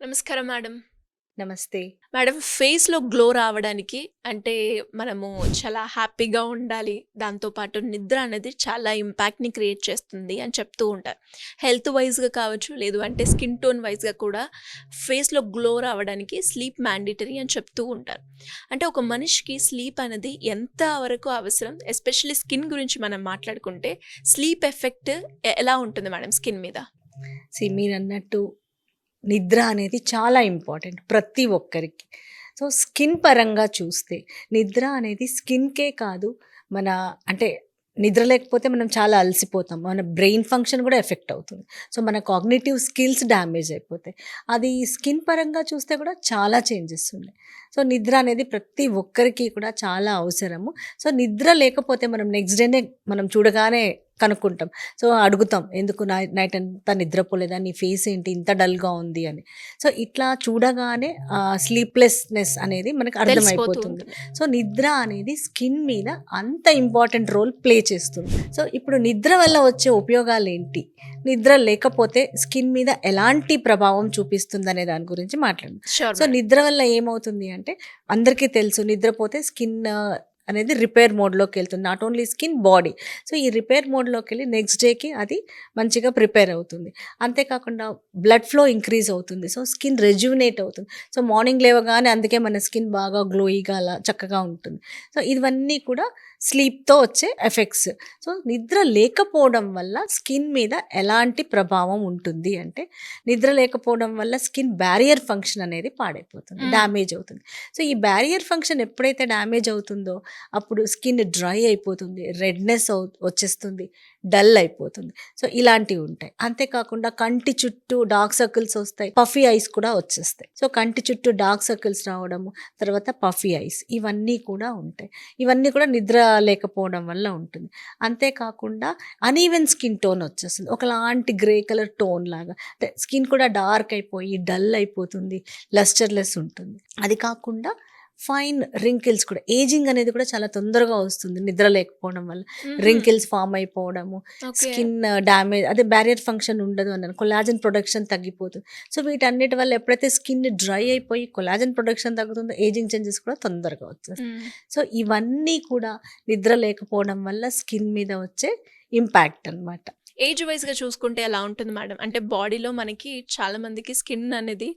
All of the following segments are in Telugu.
నమస్కారం మేడం. నమస్తే. మేడం ఫేస్‌లో గ్లో రావడానికి అంటే మనము చాలా హ్యాపీగా ఉండాలి. దాంతో పాటు నిద్ర అనేది చాలా ఇంపాక్ట్‌ని క్రియేట్ చేస్తుంది అని చెప్తూ ఉంటారు. హెల్త్ వైస్‌గా కావచ్చు, లేదు అంటే స్కిన్ టోన్ వైస్‌గా కూడా ఫేస్‌లో గ్లో రావడానికి స్లీప్ మ్యాండేటరీ అని చెప్తూ ఉంటారు. అంటే ఒక మనిషికి స్లీప్ అనేది ఎంత వరకు అవసరం? ఎస్పెషల్లీ స్కిన్ గురించి మనం మాట్లాడుకుంటే స్లీప్ ఎఫెక్ట్ ఎలా ఉంటుంది మేడం స్కిన్ మీద? మీరన్నట్టు నిద్ర అనేది చాలా ఇంపార్టెంట్ ప్రతి ఒక్కరికి. సో, స్కిన్ పరంగా చూస్తే నిద్ర అనేది స్కిన్‌కే కాదు, మన అంటే నిద్ర లేకపోతే మనం చాలా అలసిపోతాం. మన బ్రెయిన్ ఫంక్షన్ కూడా ఎఫెక్ట్ అవుతుంది. సో, మన కాగ్నిటివ్ స్కిల్స్ డ్యామేజ్ అయిపోతాయి. అది స్కిన్ పరంగా చూస్తే కూడా చాలా చేంజెస్ ఉన్నాయి. సో, నిద్ర అనేది ప్రతి ఒక్కరికి కూడా చాలా అవసరము. సో, నిద్ర లేకపోతే మనం నెక్స్ట్ డేనే మనం చూడగానే కనుక్కుంటాం. సో, అడుగుతాం, ఎందుకు నైట్ అంతా నిద్రపోలేదా? నీ ఫేస్ ఏంటి ఇంత డల్‌గా ఉంది అని. సో, ఇట్లా చూడగానే స్లీప్‌లెస్‌నెస్ అనేది మనకు తెలిసిపోతూ అర్థమైపోతుంది. ఉంటుంది. సో, నిద్ర అనేది స్కిన్ మీద అంత ఇంపార్టెంట్ రోల్ ప్లే చేస్తుంది. సో, ఇప్పుడు నిద్ర వల్ల వచ్చే ఉపయోగాలేంటి? నిద్ర లేకపోతే స్కిన్ మీద ఎలాంటి ప్రభావం చూపిస్తుందనే దాని గురించి మాట్లాడదాం. Sure so, madam. నిద్ర వల్ల ఏమవుతుంది అంటే, అందరికీ తెలుసు, నిద్రపోతే స్కిన్ అనేది రిపేర్ మోడ్‌లోకి వెళ్తుంది. Not only skin, body. So, ఈ రిపేర్ మోడ్‌లోకెళ్ళి నెక్స్ట్ డేకి అది మంచిగా ప్రిపేర్ అవుతుంది. అంతేకాకుండా బ్లడ్ ఫ్లో ఇంక్రీజ్ అవుతుంది. సో, స్కిన్ రెజ్యువినేట్ అవుతుంది. సో, మార్నింగ్ లేవగానే అందుకే మన స్కిన్ బాగా గ్లోయిగా అలా చక్కగా ఉంటుంది. సో, ఇవన్నీ కూడా స్లీప్‌తో వచ్చే ఎఫెక్ట్స్. సో, నిద్ర లేకపోవడం వల్ల స్కిన్ మీద ఎలాంటి ప్రభావం ఉంటుంది అంటే, నిద్ర లేకపోవడం వల్ల స్కిన్ బ్యారియర్ ఫంక్షన్ అనేది పాడైపోతుంది, హ్మ్. డ్యామేజ్ అవుతుంది. సో, ఈ బ్యారియర్ ఫంక్షన్ ఎప్పుడైతే డ్యామేజ్ అవుతుందో అప్పుడు స్కిన్ డ్రై అయిపోతుంది, రెడ్నెస్ వచ్చేస్తుంది, డల్ అయిపోతుంది. సో, ఇలాంటివి ఉంటాయి. అంతేకాకుండా కంటి చుట్టూ డార్క్ సర్కిల్స్ వస్తాయి, పఫీ ఐస్ కూడా వచ్చేస్తాయి. సో, కంటి చుట్టూ డార్క్ సర్కిల్స్ రావడము, తర్వాత పఫీ ఐస్, ఇవన్నీ కూడా ఉంటాయి. ఇవన్నీ కూడా నిద్ర లేకపోవడం వల్ల ఉంటుంది. అంతేకాకుండా అనీవెన్ స్కిన్ టోన్ వచ్చేస్తుంది, ఒకలాంటి గ్రే కలర్ టోన్ లాగా. అంటే స్కిన్ కూడా డార్క్ అయిపోయి డల్ అయిపోతుంది, లస్టర్లెస్ ఉంటుంది. అది కాకుండా ఫైన్ రింకిల్స్ కూడా, ఏజింగ్ అనేది కూడా చాలా తొందరగా వస్తుంది నిద్ర లేకపోవడం వల్ల. హుహు. రింకిల్స్ ఫామ్ అయిపోవడము, ఓకే. స్కిన్ డ్యామేజ్, అదే బ్యారియర్ ఫంక్షన్ ఉండదు అన్నాను, కొలాజన్ ప్రొడక్షన్ తగ్గిపోతుంది. సో, వీటన్నిటి వల్ల ఎప్పుడైతే స్కిన్ డ్రై అయిపోయి కొలాజన్ ప్రొడక్షన్ తగ్గుతుందో ఏజింగ్ చేంజెస్ కూడా తొందరగా వచ్చేస్తాయి. హ్మ్. సో, ఇవన్నీ కూడా నిద్ర లేకపోవడం వల్ల స్కిన్ మీద వచ్చే ఇంపాక్ట్ అన్నమాట. ఏజ్ వైస్‌గా చూసుకుంటే ఎలా ఉంటుంది మేడం? అంటే బాడీలో మనకి చాలా మందికి స్కిన్ అనేది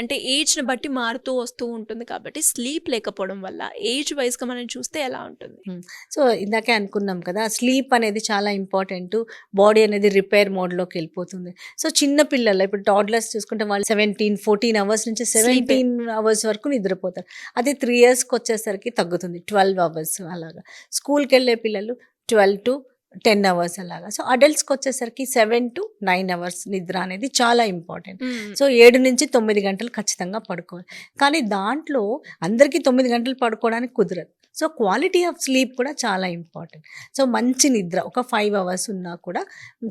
అంటే ఏజ్‌ని బట్టి మారుతూ వస్తూ ఉంటుంది కాబట్టి స్లీప్ లేకపోవడం వల్ల ఏజ్ వైస్‌గా మనం చూస్తే ఎలా ఉంటుంది? హ్మ్. సో, ఇందాకే అనుకున్నాం కదా, స్లీప్ అనేది చాలా ఇంపార్టెంటు. బాడీ అనేది రిపేర్ మోడ్‌లోకెళ్ళిపోతుంది. సో, చిన్న పిల్లలు ఇప్పుడు టాడ్లర్స్ చూసుకుంటే వాళ్ళు 17, 14 అవర్స్ నుంచి స్లీపే. 17 అవర్స్ వరకు నిద్రపోతారు. అదే 3 ఇయర్స్‌కొచ్చేసరికి తగ్గుతుంది, 12 అవర్స్ అలాగా. స్కూల్‌కెళ్ళే పిల్లలు 12-10 అవర్స్ అలాగా. సో, అడల్ట్స్‌కొచ్చేసరికి 7-9 అవర్స్ నిద్ర అనేది చాలా ఇంపార్టెంట్. హ్మ్. సో, 7-9 గంటలు ఖచ్చితంగా పడుకోవాలి. కానీ దాంట్లో అందరికీ 9 గంటలు పడుకోవడానికి కుదరదు. సో, క్వాలిటీ ఆఫ్ స్లీప్ కూడా చాలా ఇంపార్టెంట్. సో, మంచి నిద్ర ఒక 5 అవర్స్ ఉన్నా కూడా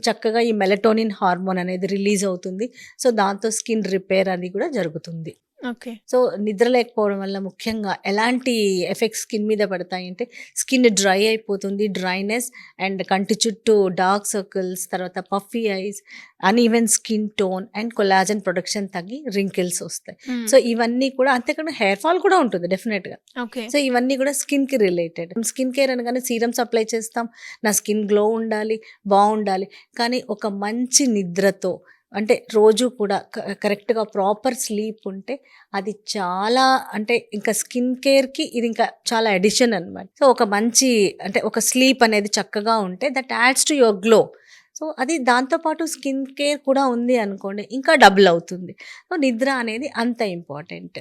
చక్కగా ఈ మెలటోనిన్ హార్మోన్ అనేది రిలీజ్ అవుతుంది. సో, దాంతో స్కిన్ రిపేర్ అది కూడా జరుగుతుంది. ఓకే. సో, నిద్ర లేకపోవడం వల్ల ముఖ్యంగా ఎలాంటి ఎఫెక్ట్స్ స్కిన్ మీద పడతాయంటే, స్కిన్ డ్రై అయిపోతుంది, డ్రైనెస్ అండ్ కంటి చుట్టూ డార్క్ సర్కిల్స్, తర్వాత puffy ice, uneven skin tone and collagen production తగ్గి రింకిల్స్ వస్తాయి. హ్మ్. సో, ఇవన్నీ కూడా, అంతేకాకుండా హెయిర్ ఫాల్ కూడా ఉంటుంది డెఫినెట్‌గా. ఓకే. సో, ఇవన్నీ కూడా స్కిన్‌కి రిలేటెడ్. స్కిన్ కేర్ అనగానే సీరమ్స్ అప్లై చేస్తాం, నా స్కిన్ గ్లో ఉండాలి, బావుండాలి. కానీ ఒక మంచి నిద్రతో, అంటే రోజు కూడా కరెక్ట్‌గా ప్రాపర్ స్లీప్ ఉంటే అది చాలా, అంటే ఇంకా స్కిన్ కేర్‌కి ఇది ఇంకా చాలా అడిషన్ అనమాట. సో, ఒక మంచి, అంటే ఒక స్లీప్ అనేది చక్కగా ఉంటే that ads to your glow. So, అది దాంతో పాటు స్కిన్ కేర్ కూడా ఉంది అనుకోండి, ఇంకా డబుల్ అవుతుంది. సో, నిద్ర అనేది అంత ఇంపార్టెంట్.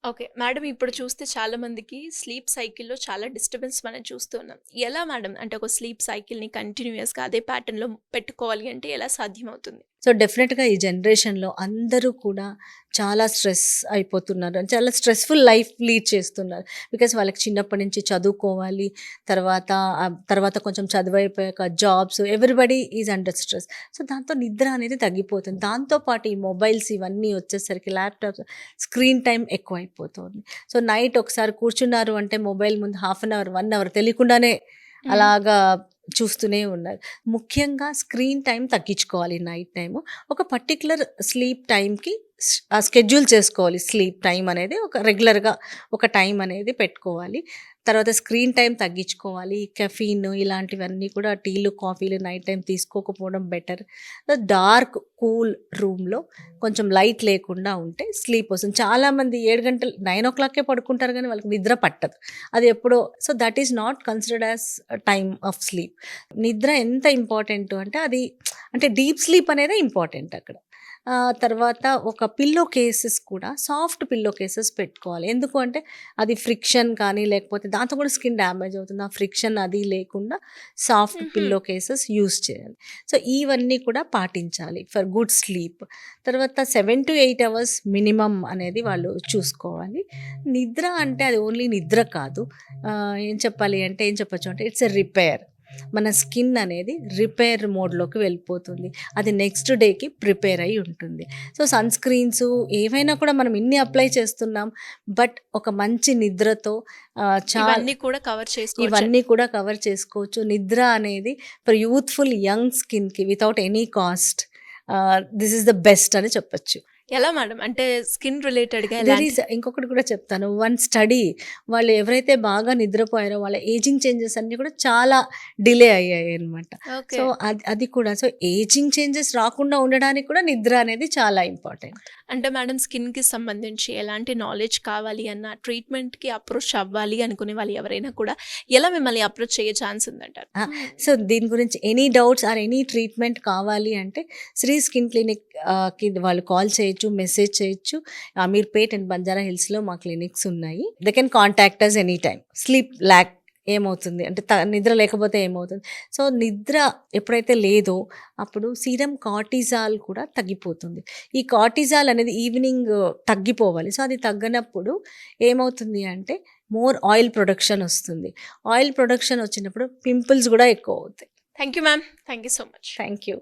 ఓకే. మేడం ఇప్పుడు చూస్తే చాలా మందికి స్లీప్ సైకిల్‌లో చాలా డిస్టర్బెన్స్ మనం చూస్తూ ఉన్నాం. ఎలా మేడం? అంటే ఒక స్లీప్ సైకిల్‌ని కంటిన్యూయస్‌గా అదే ప్యాటర్న్‌లో పెట్టుకోవాలి అంటే ఎలా సాధ్యమవుతుంది? సో, డెఫినెట్‌గా ఈ జనరేషన్‌లో అందరూ కూడా చాలా స్ట్రెస్ అయిపోతున్నారు. చాలా స్ట్రెస్‌ఫుల్ లైఫ్ లీడ్ చేస్తున్నారు. బికాజ్ వాళ్ళకి చిన్నప్పటి నుంచి చదువుకోవాలి. తర్వాత తర్వాత కొంచెం చదువయిపోయాక jobs, everybody is under stress. So, దాంతో నిద్ర అనేది తగ్గిపోతుంది. దాంతో పాటు ఈ మొబైల్స్ ఇవన్నీ వచ్చేసరికి, ల్యాప్‌టాప్స్, స్క్రీన్ టైమ్ ఎక్కువైపోతుంది. సో, నైట్ ఒకసారి కూర్చున్నారు అంటే మొబైల్ ముందు హాఫ్ అన్ అవర్, 1 అవర్ తెలియకుండానే హ్మ్. అలాగా చూస్తూనే ఉన్నారు. ముఖ్యంగా స్క్రీన్ టైమ్ తగ్గించుకోవాలి నైట్ టైము. ఒక పర్టిక్యులర్ స్లీప్ టైమ్‌కి స్కెడ్యూల్ చేసుకోవాలి. స్లీప్ టైం అనేది ఒక రెగ్యులర్‌గా ఒక టైం అనేది పెట్టుకోవాలి. తర్వాత స్క్రీన్ టైం తగ్గించుకోవాలి. కెఫీన్ ఇలాంటివన్నీ కూడా టీలు, కాఫీలు నైట్ టైం తీసుకోకపోవడం బెటర్. డార్క్, కూల్ రూమ్‌లో కొంచెం లైట్ లేకుండా ఉంటే స్లీప్ వస్తుంది. చాలామంది 7 గంటలు 9:00కే పడుకుంటారు గానీ వాళ్ళకి నిద్ర పట్టదు. అది ఎప్పుడో so, that is not considered as time of sleep. నిద్ర ఎంత ఇంపార్టెంటు అంటే అది అంటే డీప్ స్లీప్ అనేదే ఇంపార్టెంట్ అక్కడ. తర్వాత ఒక పిల్లో కేసెస్ కూడా సాఫ్ట్ పిల్లో కేసెస్ పెట్టుకోవాలి. ఎందుకు అంటే అది ఫ్రిక్షన్ కానీ లేకపోతే దాంతో కూడా స్కిన్ డ్యామేజ్ అవుతుంది. ఆ ఫ్రిక్షన్ అది లేకుండా సాఫ్ట్ హుహు. పిల్లో కేసెస్ యూజ్ చేయాలి. సో, ఇవన్నీ కూడా పాటించాలి ఫర్ గుడ్ స్లీప్. తర్వాత 7-8 అవర్స్ మినిమమ్ అనేది వాళ్ళు చూసుకోవాలి. నిద్ర అంటే అది ఓన్లీ నిద్ర కాదు. ఏం చెప్పాలి అంటే ఏం చెప్పొచ్చు అంటే ఇట్స్ ఎ రిపేర్. మన స్కిన్ అనేది రిపేర్ మోడ్‌లోకి వెళ్ళిపోతుంది. అది నెక్స్ట్ డేకి ప్రిపేర్ అయ్యి ఉంటుంది. సో, సన్ స్క్రీన్స్ ఏవైనా కూడా మనం ఇన్ని అప్లై చేస్తున్నాం. బట్ ఒక మంచి నిద్రతో ఇవన్నీ కూడా కవర్ చేసుకోవచ్చు. ఇవన్నీ కూడా కవర్ చేసుకోవచ్చు. నిద్ర అనేది ఫర్ యూత్‌ఫుల్ యంగ్ స్కిన్‌కి without any cost this is the best అని చెప్పొచ్చు. ఎలా మేడం? అంటే స్కిన్ రిలేటెడ్‌గా దెర్ ఎలాంటి ఈజ్ ఇంకొకటి కూడా చెప్తాను. వన్ స్టడీ వాళ్ళు ఎవరైతే బాగా నిద్రపోయారో వాళ్ళ ఏజింగ్ చేంజెస్ అన్నీ కూడా చాలా డిలే అయ్యాయన్నమాట. ఓకే. సో, అది కూడా సో, ఏజింగ్ చేంజెస్ రాకుండా ఉండడానికి కూడా నిద్ర అనేది చాలా ఇంపార్టెంట్. అంటే మేడం స్కిన్‌కి సంబంధించి ఎలాంటి నాలెడ్జ్ కావాలి అన్నా, ట్రీట్మెంట్‌కి అప్రోచ్ అవ్వాలి అనుకునే వాళ్ళు ఎవరైనా కూడా ఎలా మిమ్మల్ని అప్రోచ్ అయ్యే ఛాన్స్ ఉందంటారు? ఆ! సో, దీని గురించి any doubts or any treatment కావాలి అంటే శ్రీ స్కిన్ క్లినిక్ కి వాళ్ళు కాల్ చేయొచ్చు, మెసేజ్ చేయొచ్చు. అమీర్పేట్ అండ్ బంజారా హిల్స్‌లో మా క్లినిక్స్ ఉన్నాయి. They can contact us any time. Sleep lack ఏమవుతుంది అంటే నిద్ర లేకపోతే ఏమవుతుంది? సో, నిద్ర ఎప్పుడైతే లేదో అప్పుడు సీరం కార్టిజాల్ కూడా తగ్గిపోతుంది. ఈ కార్టిజాల్ అనేది ఈవినింగ్ తగ్గిపోవాలి. సో, అది తగ్గనప్పుడు ఏమవుతుంది అంటే మోర్ ఆయిల్ ప్రొడక్షన్ వస్తుంది. ఆయిల్ ప్రొడక్షన్ వచ్చినప్పుడు పింపుల్స్ కూడా ఎక్కువ అవుతాయి. Thank you ma'am. Thank you so much. Thank you.